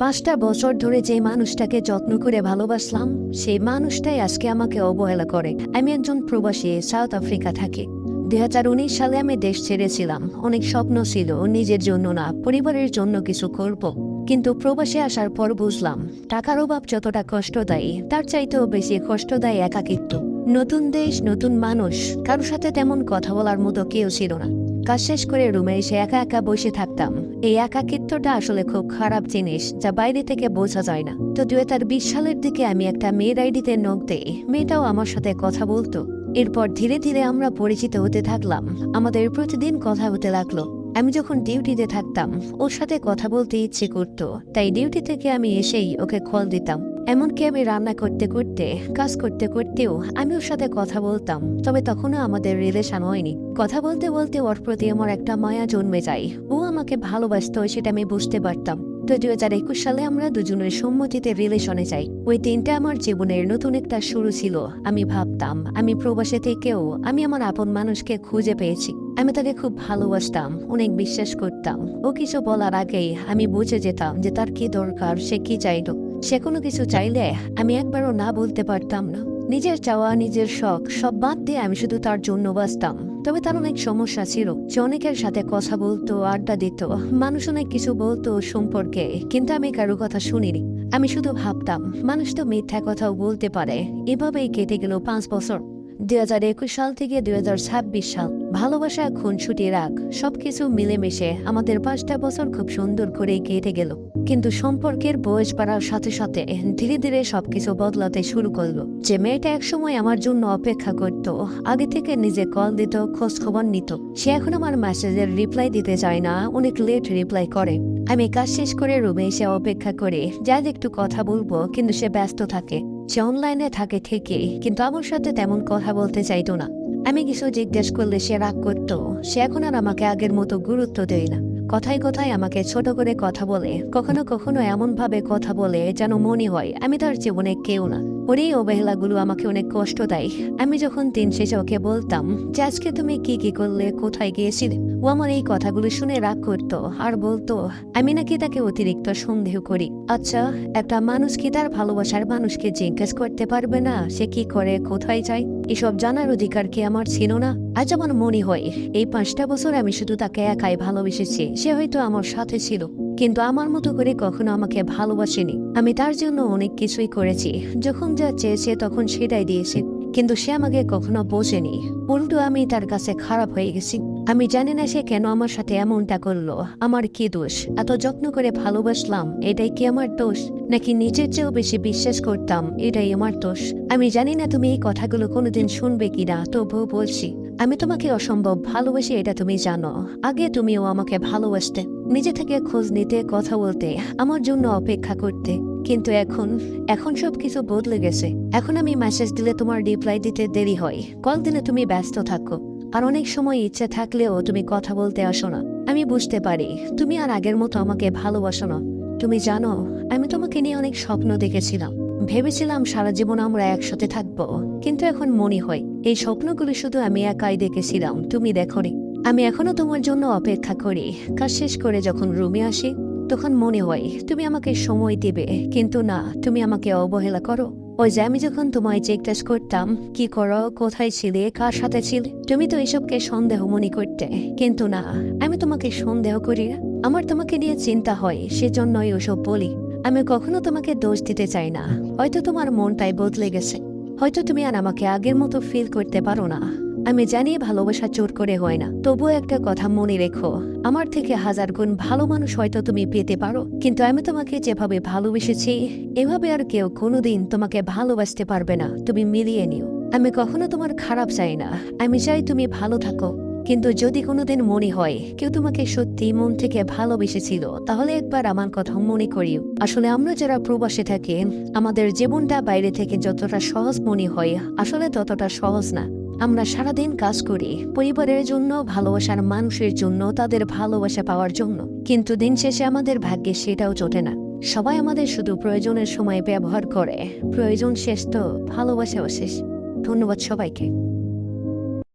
5টা বছর ধরে যে মানুষটাকে যত্ন করে ভালোবাসলাম, সেই মানুষটাই আজকে আমাকে অবহেলা করে। আমি একজন প্রবাসী, সাউথ আফ্রিকা থাকি। 2019 সালে আমি দেশ ছেড়েছিলাম। অনেক স্বপ্ন ছিল, নিজের জন্য না, পরিবারের জন্য কিছু করব। কিন্তু প্রবাসে আসার পর বুঝলাম, টাকার অভাব যতটা কষ্ট দেয়, তার চাইতেও বেশি কষ্ট দেয় একাকিত্ব। নতুন দেশ, নতুন মানুষ, কারোর সাথে তেমন কথা বলার মতো কেউ ছিল না। কাজ শেষ করে রুমে এসে একা একা বসে থাকতাম। এই একাকিত্বটা আসলে খুব খারাপ জিনিস, যা বাইরে থেকে বোঝা যায় না। তো 2020 সালের দিকে আমি একটা মেয়ের আইডিতে নক দেই। মেয়েটাও আমার সাথে কথা বলতো। এরপর ধীরে ধীরে আমরা পরিচিত হতে থাকলাম। আমাদের প্রতিদিন কথা হতে লাগলো। আমি যখন ডিউটিতে থাকতাম, ওর সাথে কথা বলতে ইচ্ছে করত, তাই ডিউটি থেকে আমি এসেই ওকে কল দিতাম। এমনকি আমি রান্না করতে করতে, কাজ করতে করতেও আমি ওর সাথে কথা বলতাম। তবে তখনও আমাদের রিলেশন হয়নি। কথা বলতে বলতে ওর প্রতি আমার একটা মায়া জন্মে যায়। ও আমাকে ভালোবাসতো, সেটা আমি বুঝতে পারতাম। তো 2021 সালে আমরা দুজনের সম্মতিতে রিলেশনে যাই। ওই দিনটা আমার জীবনের নতুন একটা শুরু ছিল। আমি ভাবতাম, আমি প্রবাসে থেকেও আমি আমার আপন মানুষকে খুঁজে পেয়েছি। আমি তাকে খুব ভালোবাসতাম, অনেক বিশ্বাস করতাম। ও কিছু বলার আগেই আমি বুঝে যেতাম যে তার কি দরকার, সে কি চাইল। সে কোনো কিছু চাইলে আমি একবারও না বলতে পারতাম না। নিজের চাওয়া, নিজের শখ সব বাদ দিয়ে আমি শুধু তার জন্য বাঁচতাম। তবে তার অনেক সমস্যা ছিল। সে অনেকের সাথে কথা বলতো, আড্ডা দিত, মানুষ অনেক কিছু বলতো সম্পর্কে, কিন্তু আমি কারো কথা শুনিনি। আমি শুধু ভাবতাম, মানুষ তো মিথ্যা কথাও বলতে পারে। এভাবেই কেটে গেল 5 বছর। 2021 সাল থেকে 2026 সাল। ভালোবাসা, খুনসুটি, রাগ সবকিছু মিলেমিশে আমাদের 5টা বছর খুব সুন্দর করে কেটে গেল। কিন্তু সম্পর্কের বয়স বাড়ার সাথে সাথে ধীরে ধীরে সবকিছু বদলাতে শুরু করলো। যে মেয়েটা একসময় আমার জন্য অপেক্ষা করত, আগে থেকে নিজে কল দিত, খোঁজ খবর নিত, সে এখন আমার মেসেজের রিপ্লাই দিতে চায় না, অনেক লেট রিপ্লাই করে। আমি কাজ শেষ করে রুমে এসে অপেক্ষা করে যা একটু কথা বলবো, কিন্তু সে ব্যস্ত থাকে। সে অনলাইনে থাকে ঠিকই, কিন্তু আমার সাথে তেমন কথা বলতে চাইতো না। আমি কিছু জিজ্ঞেস করলে সে রাগ করত। সে এখন আর আমাকে আগের মতো গুরুত্ব দেয় না। কথায় কথায় আমাকে ছোট করে কথা বলে, কখনো কখনো এমন ভাবে কথা বলে যেন মনে হয় আমি তার জীবনে কেউ না। ওর এই অবহেলাগুলো আমাকে অনেক কষ্ট দেয়। আমি যখন দিন শেষে ওকে বলতাম যে আজকে তুমি কি কি করলে, কোথায় গিয়েছিলে, ও আমার এই কথাগুলো শুনে রাগ করতো আর বলতো আমি নাকি তাকে অতিরিক্ত সন্দেহ করি। আচ্ছা, একটা মানুষ কি তার ভালোবাসার মানুষকে জিজ্ঞেস করতে পারবে না সে কি করে, কোথায় যায়? এসব জানার অধিকার কি আমার ছিল না? আজ আমার মনে হয় এই 5টা বছর আমি শুধু তাকে একাই ভালোবেসেছি। সে হয়তো আমার সাথে ছিল, কিন্তু আমার মতো করে কখনো আমাকে ভালোবাসেনি। আমি তার জন্য অনেক কিছুই করেছি, যখন যা চেয়েছে তখন সেটাই দিয়েছে, কিন্তু সে আমাকে কখনো বোঝেনি। উল্টো আমি তার কাছে খারাপ হয়ে গেছি। আমি জানি না সে কেন আমার সাথে এমনটা করলো। আমার কি দোষ? এত যত্ন করে ভালোবাসলাম, এটাই কি আমার দোষ? নাকি নিজের চেয়েও বেশি বিশ্বাস করতাম, এটাই আমার দোষ? আমি জানি না তুমি এই কথাগুলো কোনোদিন শুনবে কিনা, তবুও বলছি, আমি তোমাকে অসম্ভব ভালোবাসি, এটা তুমি জানো। আগে তুমিও আমাকে ভালোবাসতে, নিজে থেকে খোঁজ নিতে, কথা বলতে, আমার জন্য অপেক্ষা করতে। কিন্তু এখন এখন সবকিছু বদলে গেছে। এখন আমি মেসেজ দিলে তোমার রিপ্লাই দিতে দেরি হয়, কল দিলে তুমি ব্যস্ত থাকো, আর অনেক সময় ইচ্ছে থাকলেও তুমি কথা বলতে আসো না। আমি বুঝতে পারি তুমি আর আগের মতো আমাকে ভালোবাসো না। তুমি জানো, আমি তোমাকে নিয়ে অনেক স্বপ্ন দেখেছিলাম। ভেবেছিলাম সারা জীবন আমরা একসাথে থাকবো, কিন্তু এখন মনে হয় এই স্বপ্নগুলো শুধু আমি একাই দেখেছিলাম, তুমি দেখোনি। আমি এখনো তোমার জন্য অপেক্ষা করি। কাজ শেষ করে যখন রুমে আসি, তখন মনে হয় তুমি আমাকে সময় দিবে, কিন্তু না, তুমি আমাকে অবহেলা করো। ওই যে আমি যখন তোমায় জিজ্ঞেস করতাম কি করো, কোথায় ছিলে, কার সাথে ছিলে, তুমি তো এসবকে সন্দেহ মনে করতে। কিন্তু না, আমি তোমাকে সন্দেহ করি না। আমার তোমাকে নিয়ে চিন্তা হয়, সেজন্যই ওসব বলি। আমি কখনো তোমাকে দোষ দিতে চাই না। হয়তো তোমার মনটাই বদলে গেছে, হয়তো তুমি আর আমাকে আগের মতো ফিল করতে পারো না। আমি জানি ভালোবাসা জোর করে হয় না, তবুও একটা কথা মনে রেখো, আমার থেকে 1000 গুণ ভালো মানুষ হয়তো তুমি পেতে পারো, কিন্তু আমি তোমাকে যেভাবে ভালোবেসেছি, এভাবে আর কেউ কোনোদিন তোমাকে ভালোবাসতে পারবে না। তুমি মিলিয়ে নিও। আমি কখনো তোমার খারাপ চাই না, আমি চাই তুমি ভালো থাকো। কিন্তু যদি কোনোদিন মনে হয় কেউ তোমাকে সত্যি মন থেকে ভালোবেসেছিল, তাহলে একবার আমার কথা মনে করিও। আসলে আমরা যারা প্রবাসে থাকি, আমাদের জীবনটা বাইরে থেকে যতটা সহজ মনে হয়, আসলে ততটা সহজ না। আমরা সারাদিন কাজ করি পরিবারের জন্য, ভালোবাসার মানুষের জন্য, তাদের ভালোবাসা পাওয়ার জন্য, কিন্তু দিন শেষে আমাদের ভাগ্যে সেটাও জোটে না। সবাই আমাদের শুধু প্রয়োজনের সময় ব্যবহার করে, প্রয়োজন শেষ তো ভালোবাসাও শেষ। ধন্যবাদ সবাইকে।